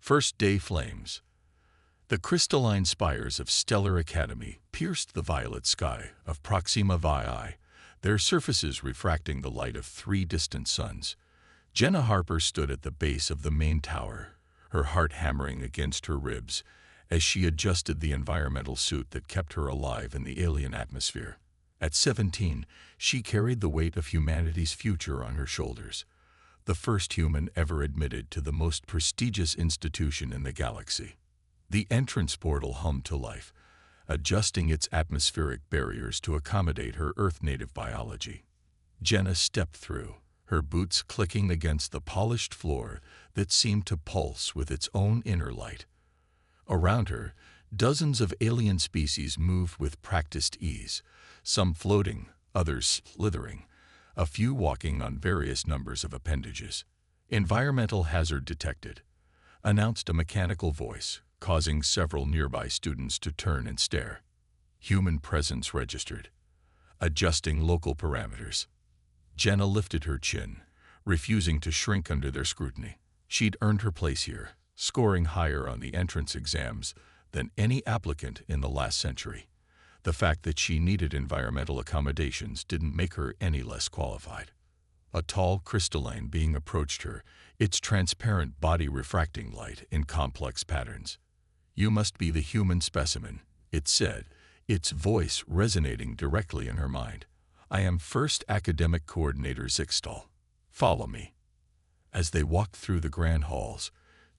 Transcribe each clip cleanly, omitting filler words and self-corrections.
First day flames. The crystalline spires of Stellar Academy pierced the violet sky of Proxima Vii, their surfaces refracting the light of 3 distant suns. Jenna Harper stood at the base of the main tower, her heart hammering against her ribs as she adjusted the environmental suit that kept her alive in the alien atmosphere. At 17, she carried the weight of humanity's future on her shoulders, the first human ever admitted to the most prestigious institution in the galaxy. The entrance portal hummed to life, adjusting its atmospheric barriers to accommodate her Earth-native biology. Jenna stepped through, her boots clicking against the polished floor that seemed to pulse with its own inner light. Around her, dozens of alien species moved with practiced ease, some floating, others slithering, a few walking on various numbers of appendages. "Environmental hazard detected," announced a mechanical voice, causing several nearby students to turn and stare. "Human presence registered." Adjusting local parameters. Jenna lifted her chin, refusing to shrink under their scrutiny. She'd earned her place here, scoring higher on the entrance exams than any applicant in the last century. The fact that she needed environmental accommodations didn't make her any less qualified. A tall crystalline being approached her, its transparent body refracting light in complex patterns. "You must be the human specimen," it said, its voice resonating directly in her mind. "I am First Academic Coordinator Zixtal. Follow me." As they walked through the grand halls,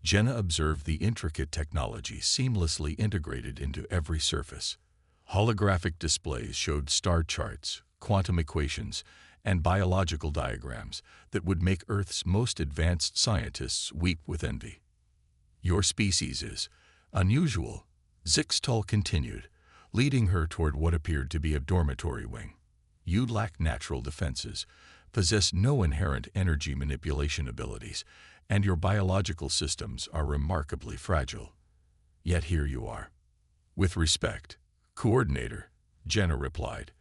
Jenna observed the intricate technology seamlessly integrated into every surface. Holographic displays showed star charts, quantum equations, and biological diagrams that would make Earth's most advanced scientists weep with envy. "Your species is unusual," Zixtal continued, leading her toward what appeared to be a dormitory wing. "You lack natural defenses, possess no inherent energy manipulation abilities, and your biological systems are remarkably fragile. Yet here you are." "With respect, Coordinator," Jenna replied,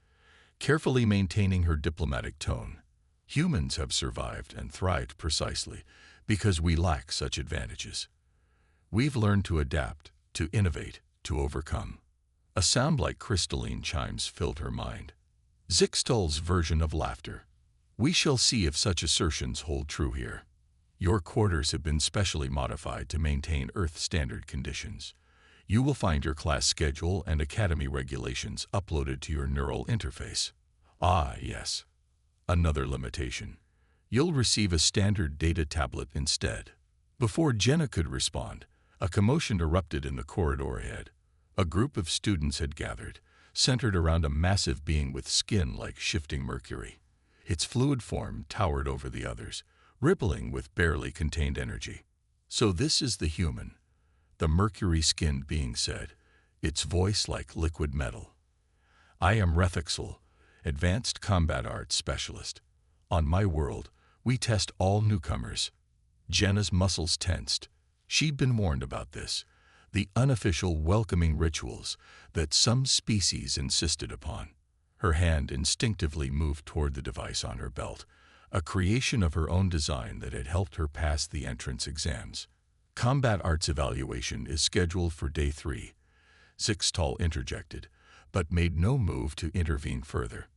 carefully maintaining her diplomatic tone. "Humans have survived and thrived precisely because we lack such advantages. We've learned to adapt, to innovate, to overcome." A sound like crystalline chimes filled her mind. Zixtal's version of laughter. "We shall see if such assertions hold true here. Your quarters have been specially modified to maintain Earth-standard conditions. You will find your class schedule and academy regulations uploaded to your neural interface." "Ah, yes. Another limitation. You'll receive a standard data tablet instead." Before Jenna could respond, a commotion erupted in the corridor ahead. A group of students had gathered, centered around a massive being with skin like shifting mercury. Its fluid form towered over the others, rippling with barely contained energy. "So this is the human," the mercury-skinned being said, its voice like liquid metal. "I am Rethixel, Advanced Combat Arts Specialist. On my world, we test all newcomers." Jenna's muscles tensed. She'd been warned about this, the unofficial welcoming rituals that some species insisted upon. Her hand instinctively moved toward the device on her belt, a creation of her own design that had helped her pass the entrance exams. "Combat arts evaluation is scheduled for day 3, Zixtal interjected, but made no move to intervene further.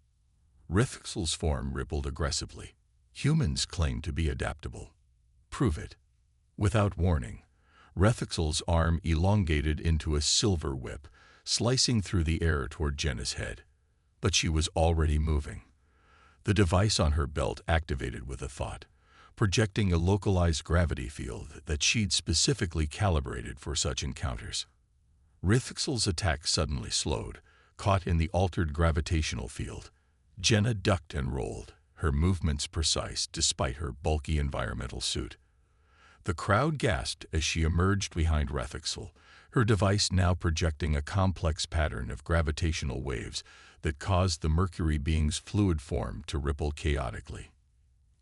Rithxel's form rippled aggressively. "Humans claim to be adaptable. Prove it." Without warning, Rethixel's arm elongated into a silver whip, slicing through the air toward Jenna's head. But she was already moving. The device on her belt activated with a thought, projecting a localized gravity field that she'd specifically calibrated for such encounters. Rithxel's attack suddenly slowed, caught in the altered gravitational field. Jenna ducked and rolled, her movements precise despite her bulky environmental suit. The crowd gasped as she emerged behind Rethixel, her device now projecting a complex pattern of gravitational waves that caused the mercury being's fluid form to ripple chaotically.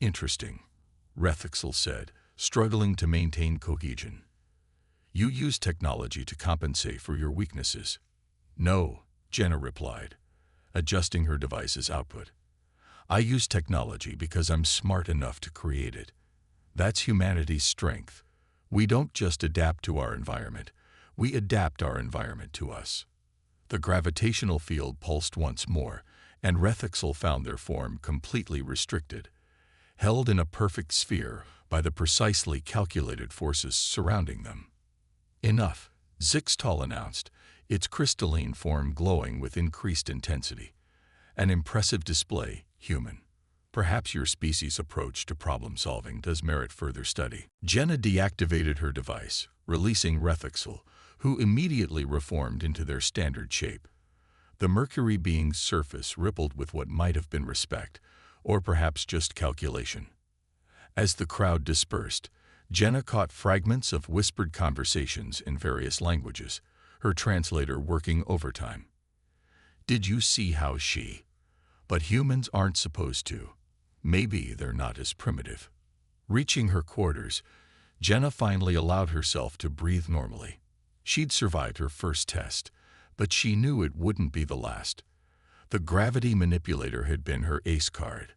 "Interesting," Rethixel said, struggling to maintain cohesion. "You use technology to compensate for your weaknesses." "No," Jenna replied, adjusting her device's output. "I use technology because I'm smart enough to create it. That's humanity's strength. We don't just adapt to our environment, we adapt our environment to us. The gravitational field pulsed once more, and Rethexel found their form completely restricted, held in a perfect sphere by the precisely calculated forces surrounding them. Enough, Zixtal announced, its crystalline form glowing with increased intensity. An impressive display, human. Perhaps your species' approach to problem-solving does merit further study. Jenna deactivated her device, releasing Rethexel, who immediately reformed into their standard shape. The Mercury being's surface rippled with what might have been respect, or perhaps just calculation. As the crowd dispersed, Jenna caught fragments of whispered conversations in various languages, her translator working overtime. Did you see how she? But humans aren't supposed to. Maybe they're not as primitive. Reaching her quarters, Jenna finally allowed herself to breathe normally. She'd survived her first test, but she knew it wouldn't be the last. The gravity manipulator had been her ace card.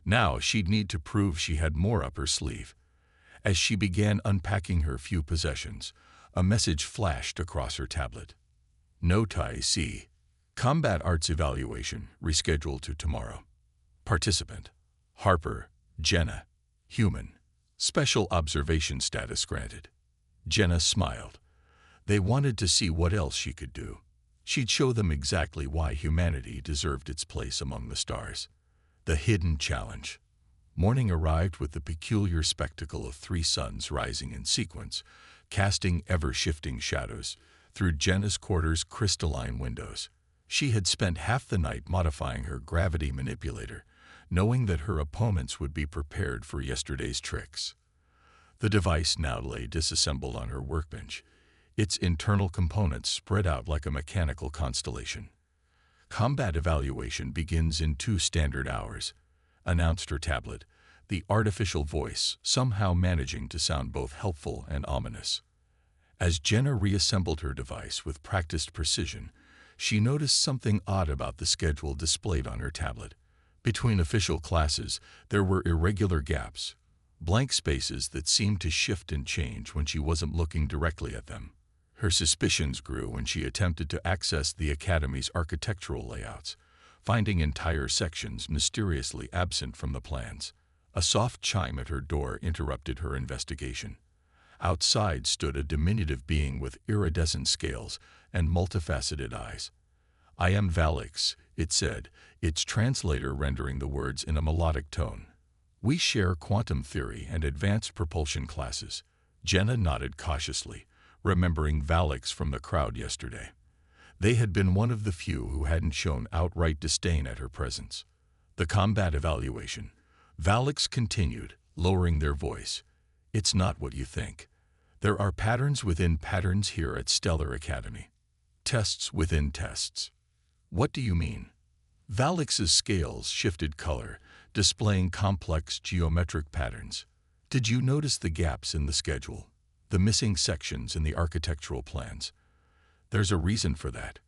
Now she'd need to prove she had more up her sleeve. As she began unpacking her few possessions, a message flashed across her tablet. No Tai C. Combat Arts Evaluation rescheduled to tomorrow. Participant: Harper, Jenna, human. Special observation status granted. Jenna smiled. They wanted to see what else she could do. She'd show them exactly why humanity deserved its place among the stars. The hidden challenge. Morning arrived with the peculiar spectacle of 3 suns rising in sequence, casting ever-shifting shadows through Jenna's quarters' crystalline windows. She had spent half the night modifying her gravity manipulator, knowing that her opponents would be prepared for yesterday's tricks. The device now lay disassembled on her workbench, its internal components spread out like a mechanical constellation. Combat evaluation begins in 2 standard hours, announced her tablet, the artificial voice somehow managing to sound both helpful and ominous. As Jenna reassembled her device with practiced precision, she noticed something odd about the schedule displayed on her tablet. Between official classes, there were irregular gaps, blank spaces that seemed to shift and change when she wasn't looking directly at them. Her suspicions grew when she attempted to access the Academy's architectural layouts, finding entire sections mysteriously absent from the plans. A soft chime at her door interrupted her investigation. Outside stood a diminutive being with iridescent scales and multifaceted eyes. "I am Valix," it said, its translator rendering the words in a melodic tone. "We share quantum theory and advanced propulsion classes." Jenna nodded cautiously, remembering Valix from the crowd yesterday. They had been one of the few who hadn't shown outright disdain at her presence. The combat evaluation. Valix continued, lowering their voice. "It's not what you think. There are patterns within patterns here at Stellar Academy. Tests within tests." "What do you mean?" Valix's scales shifted color, displaying complex geometric patterns. "Did you notice the gaps in the schedule? The missing sections in the architectural plans? There's a reason for that.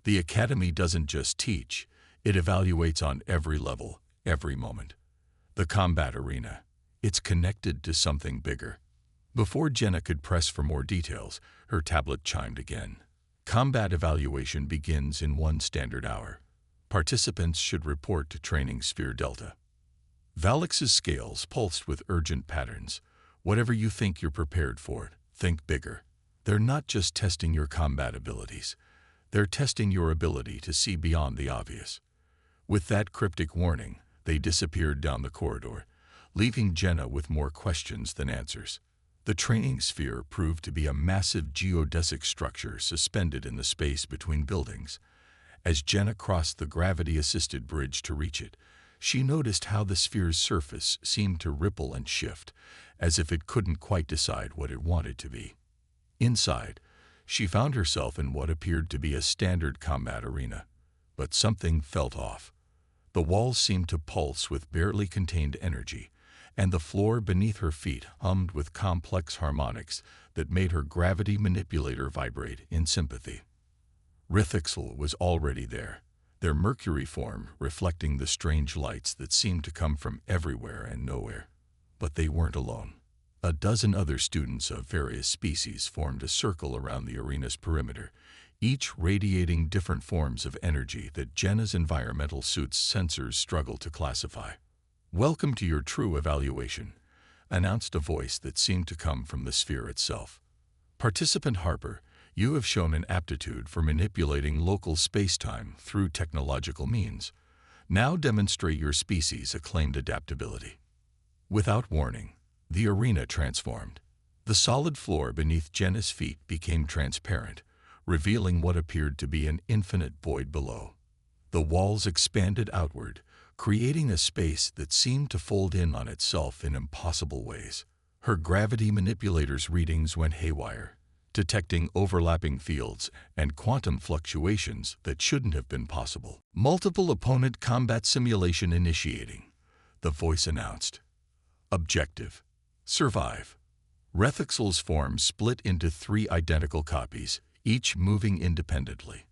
The Academy doesn't just teach, it evaluates on every level, every moment. The combat arena. It's connected to something bigger." Before Jenna could press for more details, her tablet chimed again. "Combat evaluation begins in 1 standard hour. Participants should report to Training Sphere Delta." Valix's scales pulsed with urgent patterns. "Whatever you think you're prepared for, think bigger. They're not just testing your combat abilities. They're testing your ability to see beyond the obvious." With that cryptic warning, they disappeared down the corridor, leaving Jenna with more questions than answers. The training sphere proved to be a massive geodesic structure suspended in the space between buildings. As Jenna crossed the gravity-assisted bridge to reach it, she noticed how the sphere's surface seemed to ripple and shift, as if it couldn't quite decide what it wanted to be. Inside, she found herself in what appeared to be a standard combat arena. But something felt off. The walls seemed to pulse with barely contained energy, and the floor beneath her feet hummed with complex harmonics that made her gravity manipulator vibrate in sympathy. Rithixel was already there, their Mercury form reflecting the strange lights that seemed to come from everywhere and nowhere. But they weren't alone. A dozen other students of various species formed a circle around the arena's perimeter, each radiating different forms of energy that Jenna's environmental suit's sensors struggled to classify. "Welcome to your true evaluation," announced a voice that seemed to come from the sphere itself. "Participant Harper, you have shown an aptitude for manipulating local space-time through technological means. Now demonstrate your species' acclaimed adaptability." Without warning, the arena transformed. The solid floor beneath Jenna's feet became transparent, revealing what appeared to be an infinite void below. The walls expanded outward, creating a space that seemed to fold in on itself in impossible ways. Her gravity manipulator's readings went haywire, detecting overlapping fields and quantum fluctuations that shouldn't have been possible. "Multiple opponent combat simulation initiating," the voice announced. "Objective: survive." Rethexel's form split into 3 identical copies, each moving independently.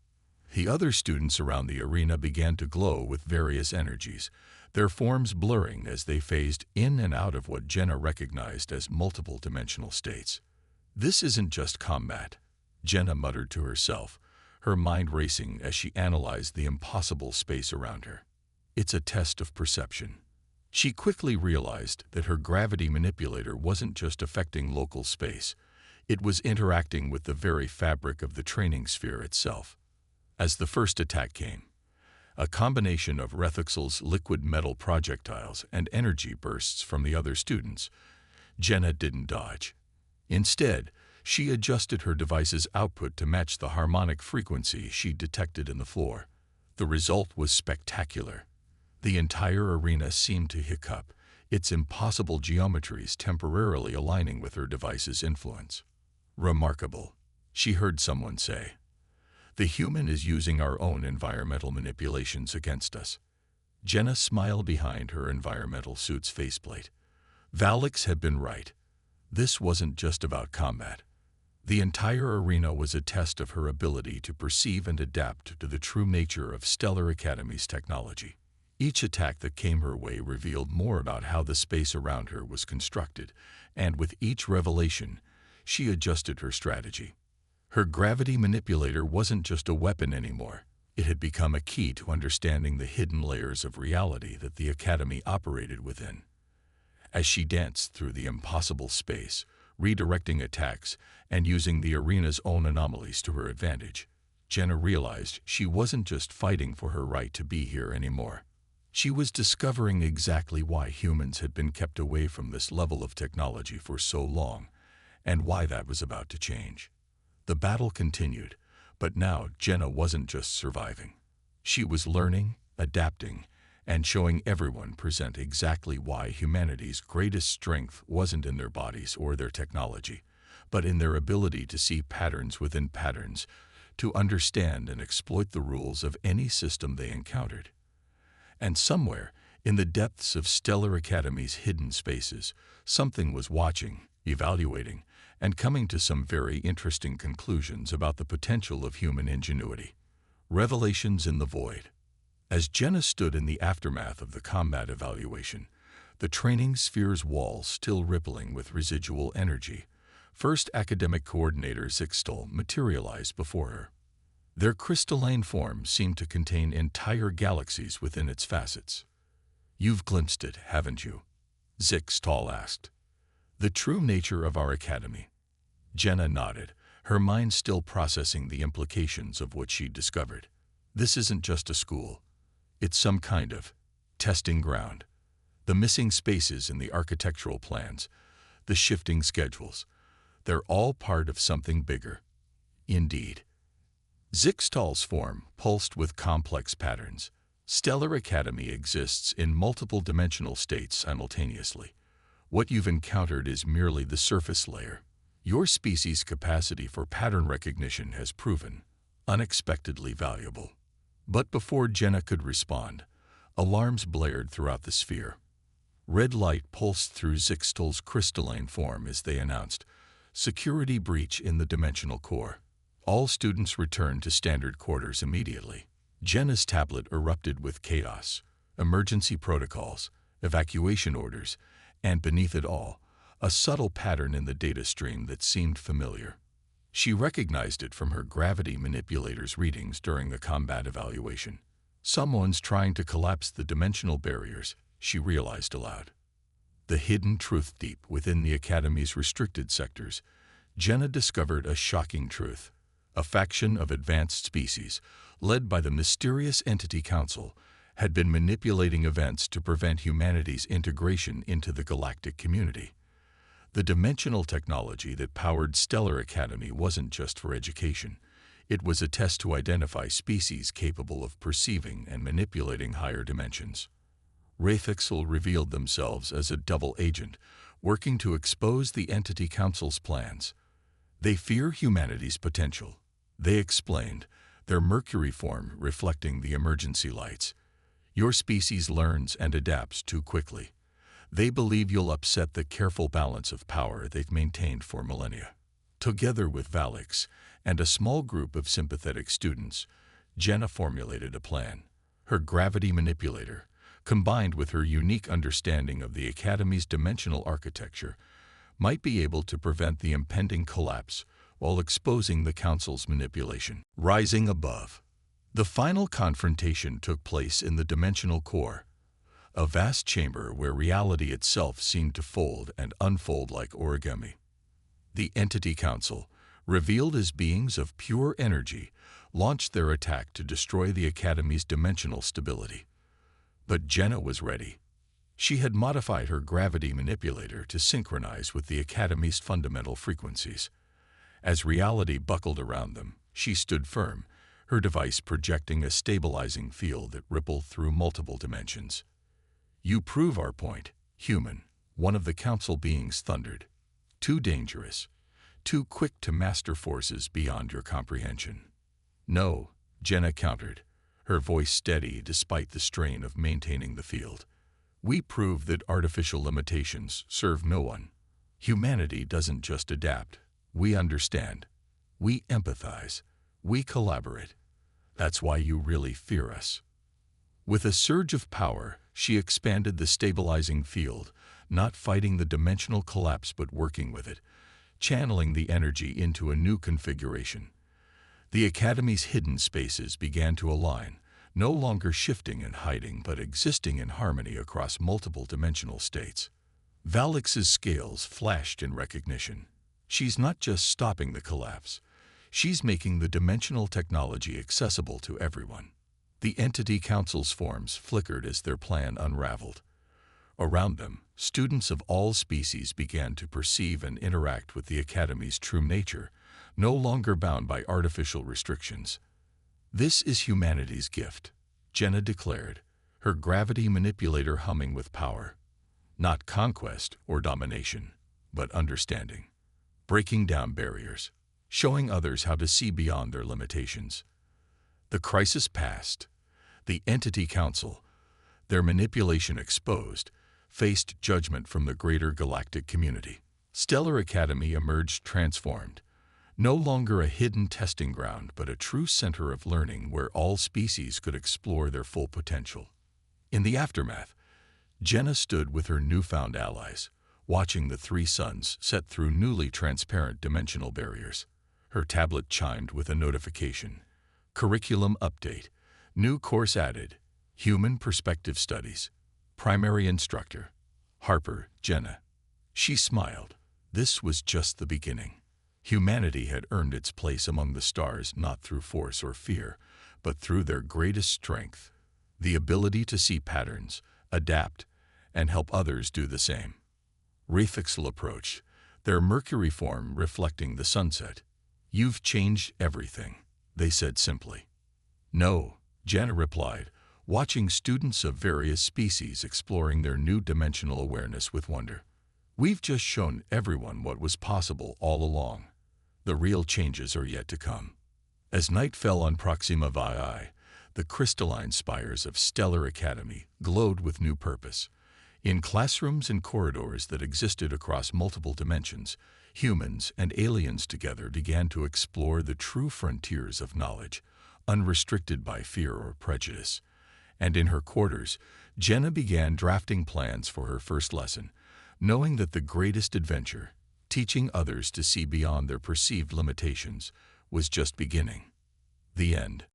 The other students around the arena began to glow with various energies, their forms blurring as they phased in and out of what Jenna recognized as multiple-dimensional states. "This isn't just combat," Jenna muttered to herself, her mind racing as she analyzed the impossible space around her. "It's a test of perception." She quickly realized that her gravity manipulator wasn't just affecting local space, it was interacting with the very fabric of the training sphere itself. As the first attack came, a combination of Rethexel's liquid metal projectiles and energy bursts from the other students, Jenna didn't dodge. Instead, she adjusted her device's output to match the harmonic frequency she detected in the floor. The result was spectacular. The entire arena seemed to hiccup, its impossible geometries temporarily aligning with her device's influence. "Remarkable," she heard someone say. "The human is using our own environmental manipulations against us." Jenna smiled behind her environmental suit's faceplate. Valix had been right. This wasn't just about combat. The entire arena was a test of her ability to perceive and adapt to the true nature of Stellar Academy's technology. Each attack that came her way revealed more about how the space around her was constructed, and with each revelation, she adjusted her strategy. Her gravity manipulator wasn't just a weapon anymore. It had become a key to understanding the hidden layers of reality that the Academy operated within. As she danced through the impossible space, redirecting attacks and using the arena's own anomalies to her advantage, Jenna realized she wasn't just fighting for her right to be here anymore. She was discovering exactly why humans had been kept away from this level of technology for so long, and why that was about to change. The battle continued, but now Jenna wasn't just surviving. She was learning, adapting, and showing everyone present exactly why humanity's greatest strength wasn't in their bodies or their technology, but in their ability to see patterns within patterns, to understand and exploit the rules of any system they encountered. And somewhere, in the depths of Stellar Academy's hidden spaces, something was watching, evaluating, and coming to some very interesting conclusions about the potential of human ingenuity. Revelations in the void. As Jenna stood in the aftermath of the combat evaluation, the training sphere's walls still rippling with residual energy, first academic coordinator Zixtal materialized before her. Their crystalline form seemed to contain entire galaxies within its facets. "You've glimpsed it, haven't you?" Zixtal asked. "The true nature of our academy." Jenna nodded, her mind still processing the implications of what she'd discovered. "This isn't just a school. It's some kind of testing ground. The missing spaces in the architectural plans, the shifting schedules, they're all part of something bigger." Indeed. Zixtal's form pulsed with complex patterns. Stellar Academy exists in multiple dimensional states simultaneously. What you've encountered is merely the surface layer. Your species' capacity for pattern recognition has proven unexpectedly valuable. But before Jenna could respond, alarms blared throughout the sphere. Red light pulsed through Zixtal's crystalline form as they announced, "Security breach in the dimensional core. All students return to standard quarters immediately." Jenna's tablet erupted with chaos, emergency protocols, evacuation orders, and beneath it all, a subtle pattern in the data stream that seemed familiar. She recognized it from her gravity manipulator's readings during the combat evaluation. Someone's trying to collapse the dimensional barriers, she realized aloud. The hidden truth deep within the Academy's restricted sectors, Jenna discovered a shocking truth. A faction of advanced species, led by the mysterious Entity Council, had been manipulating events to prevent humanity's integration into the galactic community. The dimensional technology that powered Stellar Academy wasn't just for education. It was a test to identify species capable of perceiving and manipulating higher dimensions. Rayfixel revealed themselves as a double agent, working to expose the Entity Council's plans. They fear humanity's potential. They explained, their Mercury form reflecting the emergency lights. Your species learns and adapts too quickly. They believe you'll upset the careful balance of power they've maintained for millennia. Together with Valix and a small group of sympathetic students, Jenna formulated a plan. Her gravity manipulator, combined with her unique understanding of the Academy's dimensional architecture, might be able to prevent the impending collapse while exposing the Council's manipulation. Rising above, the final confrontation took place in the dimensional core, a vast chamber where reality itself seemed to fold and unfold like origami. The Entity Council, revealed as beings of pure energy, launched their attack to destroy the Academy's dimensional stability. But Jenna was ready. She had modified her gravity manipulator to synchronize with the Academy's fundamental frequencies. As reality buckled around them, she stood firm, her device projecting a stabilizing field that rippled through multiple dimensions. "You prove our point, human," one of the Council beings thundered. "Too dangerous, too quick to master forces beyond your comprehension." "No," Jenna countered, her voice steady despite the strain of maintaining the field. "We prove that artificial limitations serve no one. Humanity doesn't just adapt. We understand. We empathize. We collaborate. That's why you really fear us." With a surge of power, she expanded the stabilizing field, not fighting the dimensional collapse but working with it, channeling the energy into a new configuration. The Academy's hidden spaces began to align, no longer shifting and hiding but existing in harmony across multiple dimensional states. Valix's scales flashed in recognition. She's not just stopping the collapse. She's making the dimensional technology accessible to everyone. The Entity Council's forms flickered as their plan unraveled. Around them, students of all species began to perceive and interact with the Academy's true nature, no longer bound by artificial restrictions. "This is humanity's gift," Jenna declared, her gravity manipulator humming with power. "Not conquest or domination, but understanding. Breaking down barriers, showing others how to see beyond their limitations." The crisis passed. The Entity Council, their manipulation exposed, faced judgment from the greater galactic community. Stellar Academy emerged transformed, no longer a hidden testing ground but a true center of learning where all species could explore their full potential. In the aftermath, Jenna stood with her newfound allies, watching the three suns set through newly transparent dimensional barriers. Her tablet chimed with a notification. "Curriculum update. New course added. Human Perspective Studies. Primary instructor. Harper, Jenna." She smiled. This was just the beginning. Humanity had earned its place among the stars not through force or fear, but through their greatest strength, the ability to see patterns, adapt, and help others do the same. Rayfixel approached, their Mercury form reflecting the sunset. "You've changed everything," they said simply. "No," Jenna replied, watching students of various species exploring their new dimensional awareness with wonder. "We've just shown everyone what was possible all along. The real changes are yet to come." As night fell on Proxima VI, the crystalline spires of Stellar Academy glowed with new purpose. In classrooms and corridors that existed across multiple dimensions, humans and aliens together began to explore the true frontiers of knowledge, unrestricted by fear or prejudice. And in her quarters, Jenna began drafting plans for her first lesson, knowing that the greatest adventure, teaching others to see beyond their perceived limitations, was just beginning. The end.